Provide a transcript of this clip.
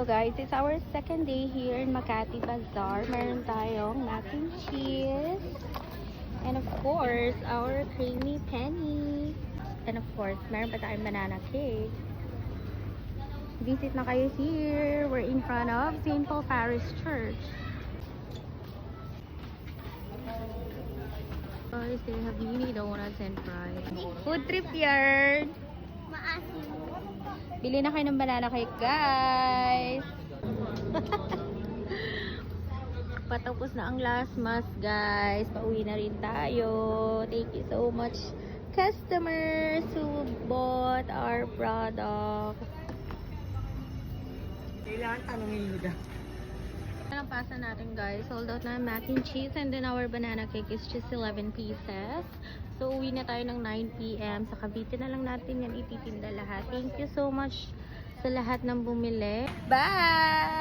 guys, it's our second day here in Makati Bazaar. Meron tayong mac and cheese. And of course, our creamy penny. And of course, meron pa tayong banana cake. Visit na kayo here. We're in front of St. Paul Parish Church. Guys, they have mini donuts and fries. Food trip yard! Maasim. Bili na kayo ng banana cake, guys! Patapos na ang last mass, guys. Pauwi na rin tayo. Thank you so much, customers who bought our product. Kailangan tanongin mo daw. Ang pasa natin, guys. Sold out na mac and cheese, and then our banana cake is just 11 pieces. So, uwi na tayo ng 9 p.m. Sa Cavite na lang natin yan ititinda lahat. Thank you so much sa lahat ng bumili. Bye!